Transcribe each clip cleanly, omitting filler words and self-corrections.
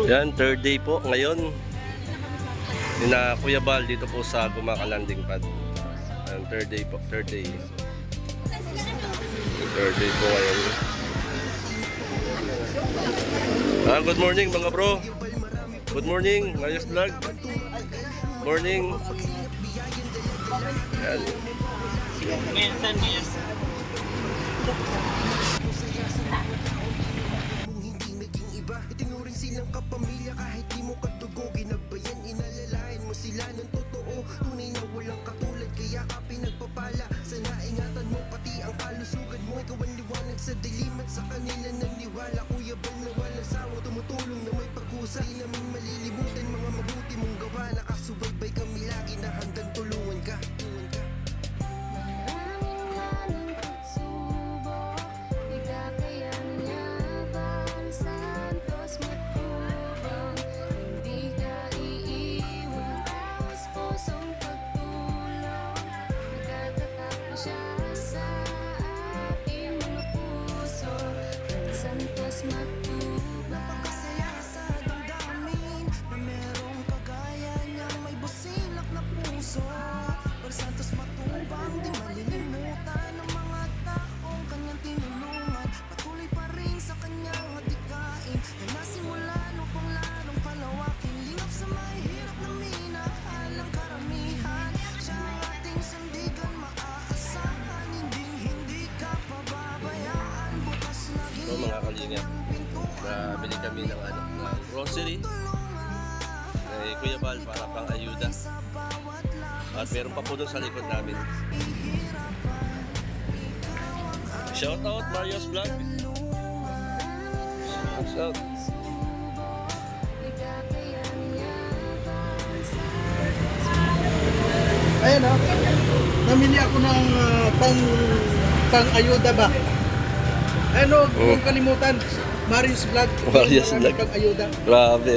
Yan, third day po ngayon. Na Kuya Bal dito po sa Gumaka Landing Pad. Yan, third day po, third day. Third day po ngayon. Good morning mga bro. Good morning, Mayos Vlog. Morning. Yan. Minsan yes. Itinuring silang kapamilya kahit di mo kadugo. Ginagbayan, inalalayan mo sila ng totoo. Tunay na walang katulad, kaya ka pinagpapala. Sana ingatan mo pati ang kalusugan mo. Ikaw ang liwanag sa dilim at sa kanila naniwala. Kuya Bal na walang sawa, tumutulong na may pag-usa. Di namin malilimutan mga mabuti mong gawa. Nakasubaybay kami lagi na hanggang tulungan ka. Napakasaya sa damdamin na merong kagaya niyang may busilak na puso. Pag santos matubang, di malilimutan ng mga taong kanyang tinulungan. Patuloy pa rin sa kanyang adikain na nasimulan upang lalong palawakin. Lingap sa may hirap na minahalang karamihan. Siya ang ating sandigan, maaasahan. Hindi ka pababayaan. Bukas lagi So mga kalingap, bili kami ng grocery kay Kuya Bal para pang ayuda. At meron pa po doon sa likod namin. Shout out Mario's Vlog. Shout out. Ayan o, namili ako ng pang-ayuda ba? Ano, huwag kalimutan, Marius Vlog. Marius Marami Vlog. kang ayuda. Grabe.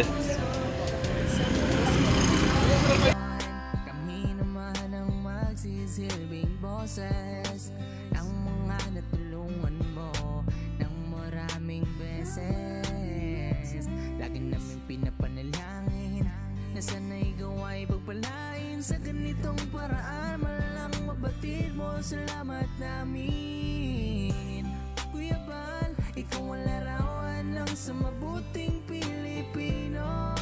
Kami naman ang magsisilbing boses ng mga natulungan mo ng maraming beses. Lagi namin pinapanalangin na sana ikaw ay pagpalain sa ganitong paraan. Malang mabatid mo, salamat namin. Kuya Bal, ikaw ang larawan lang sa mabuting Pilipino.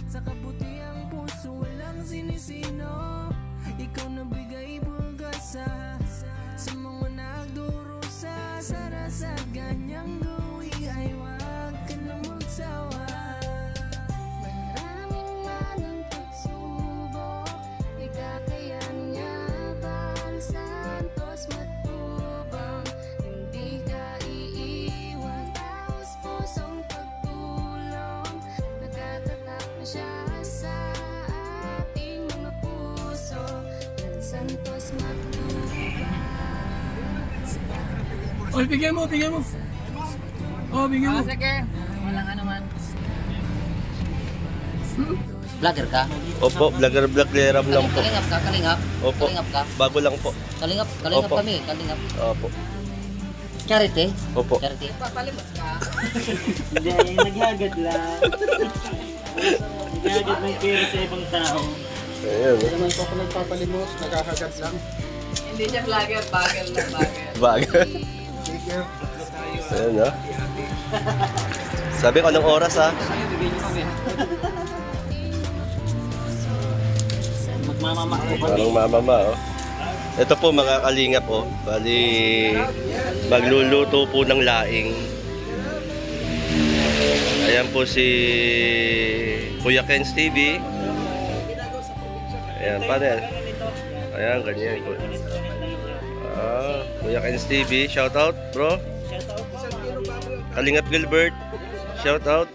Sa kabutiang puso walang sinisino. Ikaw nabigay pag-asa sa mga nagdurusa. Sana sa ganyang gawin ay wag ka na magsawa. Maraming manang pagsubok, ikakayan niya Bal Santos matubang. Hindi ka iiwan, taos pusong pagtulong. Nagtatatap na siya sa ating mga puso. Bal Santos matubang. Oy, bigyan mo, bigyan mo. Oh, bigyan mo. Sige. Walang ano man. Vlogger ka? Opo, vlogger-vloggeram lang po. Kalingap ka, kalingap? Opo, Kalingap ka? bago lang po. Kalingap Opo. kami, kalingap. Opo, Charity? opo. Charity? Hindi, naghagad lang. Naghagad ng pera sa ibang tao. Ayan, Hindi naman po ako nagpapalimos, nakakagat lang. Hindi siya vlogger, bagger lang bagger. bago. Sige. Ayan, no? Sabi ko, anong oras, ha? Magmamama ko kami. Parang mamama, oh. Ito po mga kalingap, oh. Bali, magluluto po ng laing. Ayan po si Kuya Ken's TV. Ayan, paano yan? Ayan, ganyan. Kuya Ken's TV, shout out, bro. Kalingap Gilbert, shout out.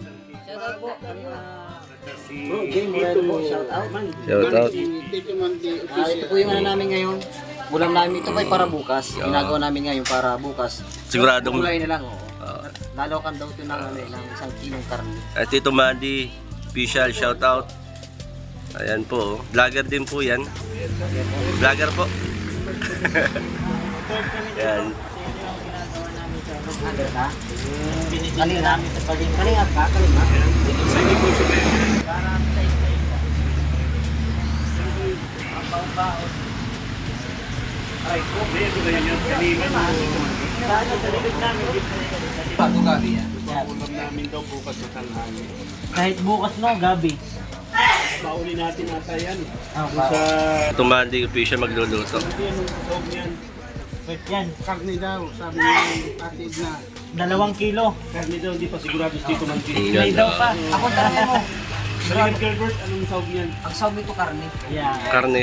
Bro, game mo, shout out man. Shout out. Ito po yung ano namin ngayon. Ulam namin ito ay para bukas. Ginagawa namin ngayon para bukas. Siguradong Kulay na lang, oo. Lalo kan daw ito ng, ng isang kilong karne. at Tito Mandy, official shout out. Ayan po, oh. Vlogger din po yan. Vlogger po. Yan. Under ka? Kalinga? Kalinga ka? Kalinga? Parang sa isa. Ang baon-baon. Aray ko. Ito na yun. Kanina Saan ang talibig namin? Bago gabi yan. ulam namin daw bukas sa tanghali. Kahit bukas no, gabi. Pauli natin ata yan. Ah, Sa Tumandi official magluluto. yan, loob niyan. wait yan. Karne daw, sabi ni Ate Edna. 2 kilo. Karne daw, hindi pa sigurado dito man dito. May daw pa. Ako tanongin mo. Sabi Gilbert, anong sawag niyan? Ang sawag nito karne. Yeah. Karne.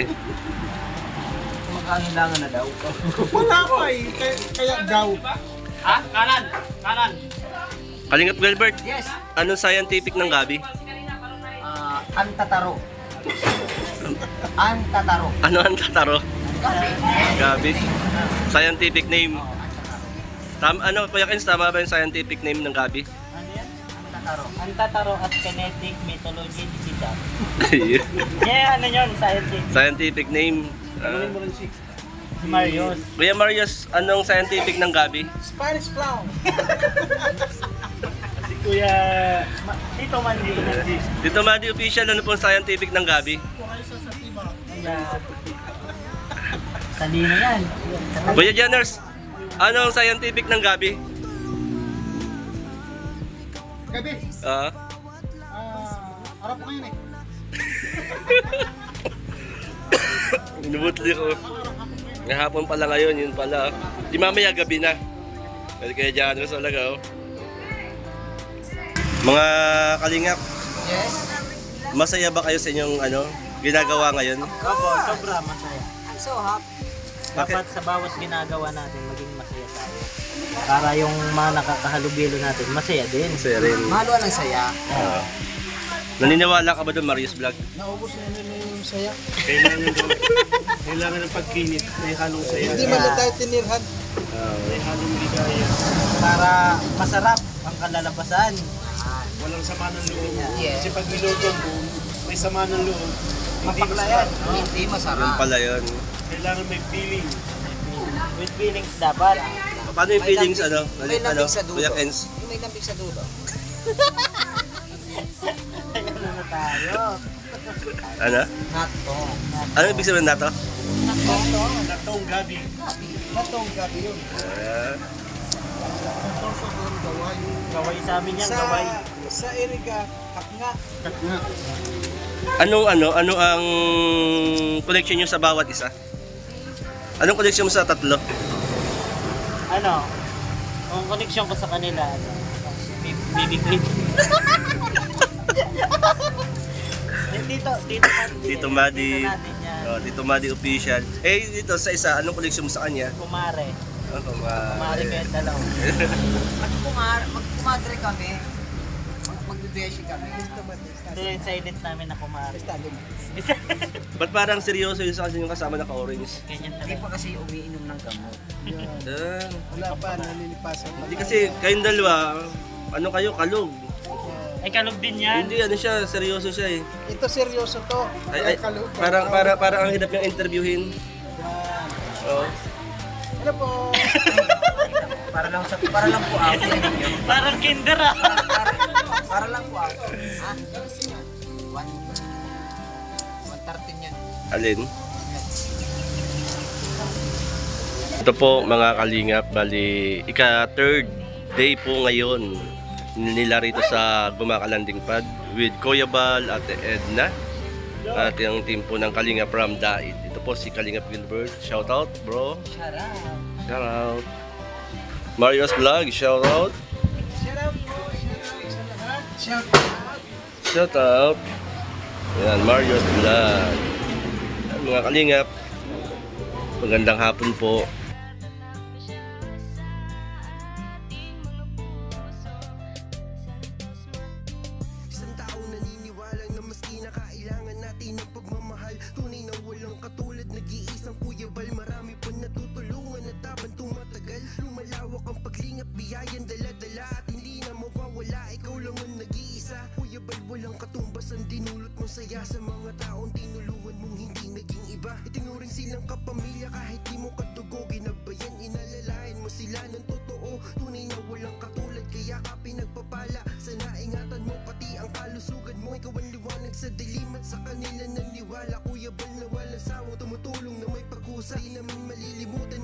Magkahilangan na daw. Wala pa eh, kaya daw. Ah, kanan! Kanan! Kalingap Gilbert, Yes. anong scientific ng gabi? Antataro. Antataro. Ano ang tataro? Gabi. Gabi. Scientific name. Ano, Kuya Kens, tama ba yung scientific name ng gabi? Ano yan? Antataro. Antataro at kinetic mythology digital. Yeah, ano yun? Scientific. Scientific name. Tanungin mo rin si Marios. Kuya Marius, anong scientific ng gabi? Spanish Clown. Si Kuya Dito man din. Dito Madi official, ano pong scientific ng gabi? Talino yan. Kuya Jenners, anong scientific ng gabi? Gabi, harap ko ngayon eh. Inubutli ko. Ngahapon pala ngayon, yun pala. Di mamaya gabi na. Kasi Kuya Jenners talaga, oh. Mga kalingap, Yes. masaya ba kayo sa inyong ginagawa ngayon? Opo, sobra masaya. I'm so happy. Dapat sa bawat ginagawa natin, maging masaya tayo. Para yung mga nakakahalubilo natin, masaya din. Masaya rin. Mahaluan ng saya. Naniniwala ka ba doon, Marius Vlog? Naubos na nila yung saya. Kailangan ng pagkinit, may halong saya. Hindi man lang tayo tinirhan. May halong ligaya. Para masarap ang kalalabasan. Walang sama ng loob. Yeah. Kasi pag niluto mo, may sama ng loob. Hindi Mapaklayan. masarap. Hindi Yun masarap. pala yun. Kailangan may feeling. With feelings dapat. Paano yung feelings, May lambing sa dulo. Kuya Kens? Yung may lambing sa dulo. Ano na tayo? Ano? Nato. Ano ibig sabihin na to? Natong gabi. Natong gabi yun. Gaway sa amin yan, gaway. Sa Erika, haknga. Haknga. Ano ang connection nyo sa bawat isa? Anong connection mo sa tatlo? Ano? Ang connection ko sa kanila, bibiglit. Tito Madi. natin yan. Oh, Tito Madi official. Eh dito sa isa, anong connection mo sa kanya? Kumare. Oh, Kumare kayo dalaw. Magkumadre kami. Magbibeshi kami. Ito yung silent namin na kumare. Ba't parang seryoso yung sa kasi yung kasama na ka-orange? Ganyan Hindi pa talaga. kasi umiinom ng gamot. Wala pa, nalilipasan pa. Hindi kasi kayong dalawa, ano kayo, kalog. Ay, kalog din yan. Hindi, ano siya, seryoso siya eh. Ito seryoso to. Ay, parang ang hirap yung interviewin. Oh. Ano po? Para lang po ako. Parang kinder ah. Para lang po ako. Ha? 113 yan. Alin? Ito po mga kalingap, bali ika-third day po ngayon nila rito sa Gumakalanding Pad with Kuya Bal, Ate Edna at yung team po ng Kalingap from Dait. Ito po si Kalingap Gilbert, shout out bro, Shout out. shout out. Mario's Vlog, shout out, shout out. Yan, Mario's Vlog. Yan, mga Kalingap, magandang hapon po. Isang tao naniniwala na maski na kailangan natin ng pagmamahal. Tunay na walang katulad, nag-iisang Kuya Bal. Marami pa natutulungan at habang tumatagal, lumalawak ang paglingap, biyayan dala-dala at hindi na mawawala. Ikaw lang ang nag-iisa, Kuya Bal, walang katumbas ang dinulo Dulot mo saya sa mga taong tinulungan mong hindi naging iba. Itinuring silang kapamilya kahit di mo kadugo. Ginabayan, inalalayan mo sila ng totoo. Tunay na walang katulad, kaya ka pinagpapala. Sana ingatan mo pati ang kalusugan mo. Ikaw ang liwanag sa dilim at sa kanila naniwala. Kuya Bal na walang sawang tumutulong na may pag-usay. Di namin malilimutan